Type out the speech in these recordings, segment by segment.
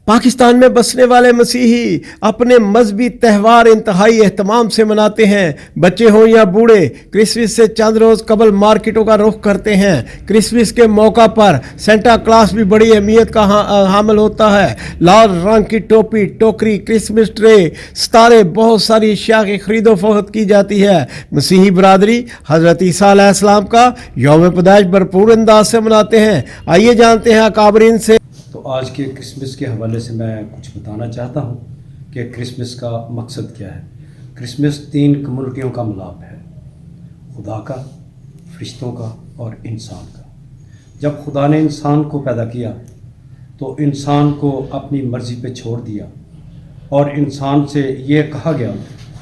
پاکستان میں بسنے والے مسیحی اپنے مذہبی تہوار انتہائی اہتمام سے مناتے ہیں۔ بچے ہوں یا بوڑھے کرسمس سے چند روز قبل مارکیٹوں کا رخ کرتے ہیں۔ کرسمس کے موقع پر سینٹا کلاس بھی بڑی اہمیت کا حامل ہوتا ہے۔ لال رنگ کی ٹوپی، ٹوکری، کرسمس ٹرے، ستارے، بہت ساری اشیاء کی خرید و فروخت کی جاتی ہے۔ مسیحی برادری حضرت عیسیٰ علیہ السلام کا یوم پیدائش بھرپور انداز سے مناتے ہیں۔ آئیے جانتے ہیں اکابرین سے۔ تو آج کے کرسمس کے حوالے سے میں کچھ بتانا چاہتا ہوں کہ کرسمس کا مقصد کیا ہے۔ کرسمس 3 کمیونٹیوں کا ملاپ ہے، خدا کا، فرشتوں کا اور انسان کا۔ جب خدا نے انسان کو پیدا کیا تو انسان کو اپنی مرضی پہ چھوڑ دیا اور انسان سے یہ کہا گیا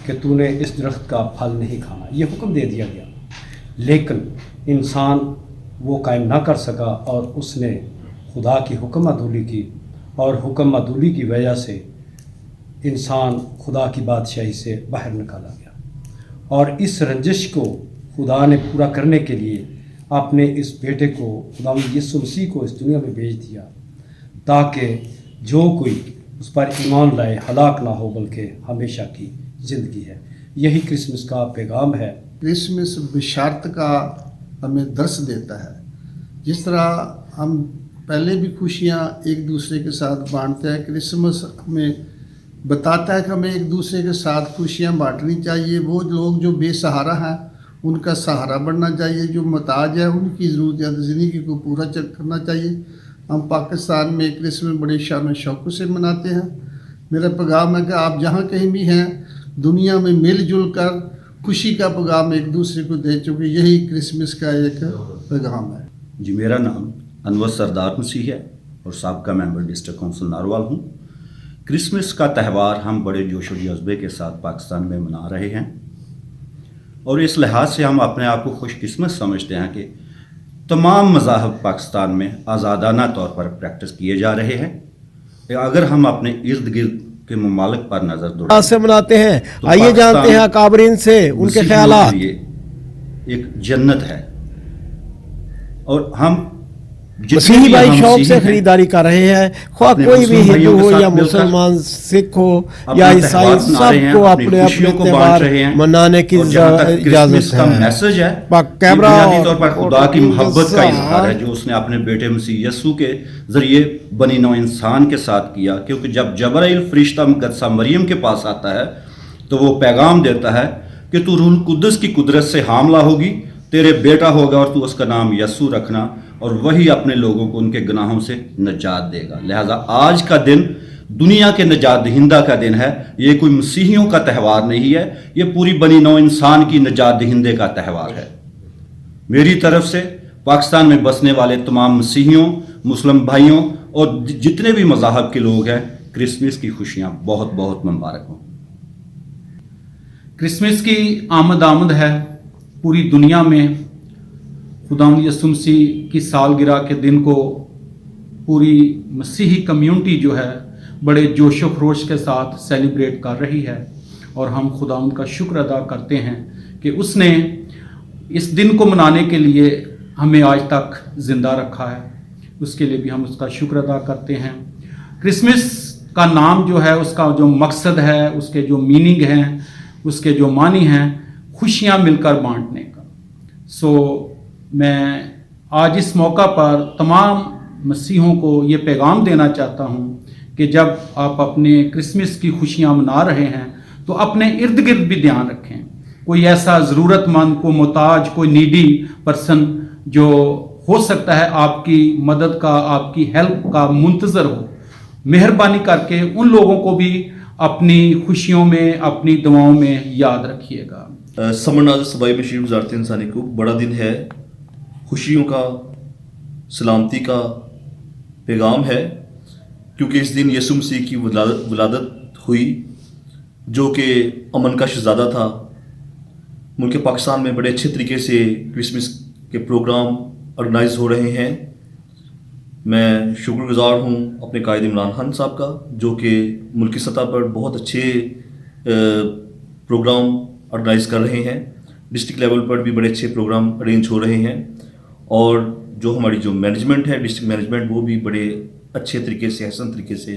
کہ تو نے اس درخت کا پھل نہیں کھانا، یہ حکم دے دیا گیا، لیکن انسان وہ قائم نہ کر سکا اور اس نے خدا کی حکم عدولی کی، اور حکم عدولی کی وجہ سے انسان خدا کی بادشاہی سے باہر نکالا گیا، اور اس رنجش کو خدا نے پورا کرنے کے لیے اپنے اس بیٹے کو، خدا یسوع مسیح کو اس دنیا میں بھیج دیا تاکہ جو کوئی اس پر ایمان لائے ہلاک نہ ہو بلکہ ہمیشہ کی زندگی ہے۔ یہی کرسمس کا پیغام ہے۔ کرسمس بشارت کا ہمیں درس دیتا ہے۔ جس طرح ہم پہلے بھی خوشیاں ایک دوسرے کے ساتھ بانٹتے ہیں، کرسمس ہمیں بتاتا ہے کہ ہمیں ایک دوسرے کے ساتھ خوشیاں بانٹنی چاہیے۔ وہ لوگ جو بے سہارا ہیں ان کا سہارا بننا چاہیے، جو محتاج ہیں ان کی ضرورت زندگی کو پورا کرنا چاہیے۔ ہم پاکستان میں کرسمس بڑے شان و شوق سے مناتے ہیں۔ میرا پیغام ہے کہ آپ جہاں کہیں بھی ہیں دنیا میں مل جل کر خوشی کا پیغام ایک دوسرے کو دے، چونکہ یہی کرسمس کا ایک پیغام ہے۔ جی، میرا نام انور سردار مسیح ہے اور سابقہ ممبر ڈسٹرکٹ کونسل ناروال ہوں۔ کرسمس کا تہوار ہم بڑے جوش و جذبے کے ساتھ پاکستان میں منا رہے ہیں، اور اس لحاظ سے ہم اپنے آپ کو خوش قسمت سمجھتے ہیں کہ تمام مذاہب پاکستان میں آزادانہ طور پر پریکٹس کیے جا رہے ہیں۔ اگر ہم اپنے ارد گرد کے ممالک پر نظر دوڑیں سے مناتے ہیں، آئیے جانتے ہیں اکابرین سے ان کے خیالات۔ یہ ایک جنت ہے، اور ہم مسیحی بھائی شوق سے خریداری کر رہے ہیں، خواہ کوئی بھی ہندو ہو یا مسلمان، سکھ ہو یا عیسائی، سب کو اپنے اپنے تہوار منانے کی اجازت ہے۔ میسج ہے کیمرہ بنیادی طور پر خدا کی محبت کا اظہار ہے جو اس نے اپنے بیٹے مسیح یسوع کے ذریعے بنی نوع انسان کے ساتھ کیا، کیونکہ جب جبرائیل فرشتہ مقدسہ مریم کے پاس آتا ہے تو وہ پیغام دیتا ہے کہ تو روح القدس کی قدرت سے حاملہ ہوگی، تیرے بیٹا ہوگا اور تو اس کا نام یسوع رکھنا، اور وہی اپنے لوگوں کو ان کے گناہوں سے نجات دے گا۔ لہٰذا آج کا دن دنیا کے نجات دہندہ کا دن ہے، یہ کوئی مسیحیوں کا تہوار نہیں ہے، یہ پوری بنی نوع انسان کی نجات دہندے کا تہوار ہے۔ میری طرف سے پاکستان میں بسنے والے تمام مسیحیوں، مسلم بھائیوں اور جتنے بھی مذاہب کے لوگ ہیں، کرسمس کی خوشیاں بہت بہت مبارک ہوں۔ کرسمس کی آمد ہے پوری دنیا میں۔ خداوند یسوع مسیح کی سالگرہ کے دن کو پوری مسیحی کمیونٹی جو ہے بڑے جوش و خروش کے ساتھ سیلیبریٹ کر رہی ہے، اور ہم خداوند کا شکر ادا کرتے ہیں کہ اس نے اس دن کو منانے کے لیے ہمیں آج تک زندہ رکھا ہے۔ اس کے لیے بھی ہم اس کا شکر ادا کرتے ہیں۔ کرسمس کا نام جو ہے، اس کا جو مقصد ہے، اس کے جو میننگ ہیں، اس کے جو معنی ہیں، خوشیاں مل کر بانٹنے کا۔ میں آج اس موقع پر تمام مسیحیوں کو یہ پیغام دینا چاہتا ہوں کہ جب آپ اپنے کرسمس کی خوشیاں منا رہے ہیں تو اپنے ارد گرد بھی دھیان رکھیں، کوئی ایسا ضرورت مند، کوئی محتاج، کوئی نیڈی پرسن جو ہو سکتا ہے آپ کی مدد کا، آپ کی ہیلپ کا منتظر ہو، مہربانی کر کے ان لوگوں کو بھی اپنی خوشیوں میں، اپنی دعاؤں میں یاد رکھیے گا۔ سمر ناز صبائی بشیر وزارت انسانی کو بڑا دن ہے، خوشیوں کا، سلامتی کا پیغام ہے، کیونکہ اس دن یسوع مسیح کی ولادت ہوئی جو کہ امن کا شہزادہ تھا۔ ملک پاکستان میں بڑے اچھے طریقے سے کرسمس کے پروگرام آرگنائز ہو رہے ہیں۔ میں شکر گزار ہوں اپنے قائد عمران خان صاحب کا، جو کہ ملکی سطح پر بہت اچھے پروگرام آرگنائز کر رہے ہیں۔ ڈسٹرکٹ لیول پر بھی بڑے اچھے پروگرام ارینج ہو رہے ہیں، اور جو ہماری جو مینجمنٹ ہے، ڈسٹرکٹ مینجمنٹ، وہ بھی بڑے اچھے طریقے سے، احسن طریقے سے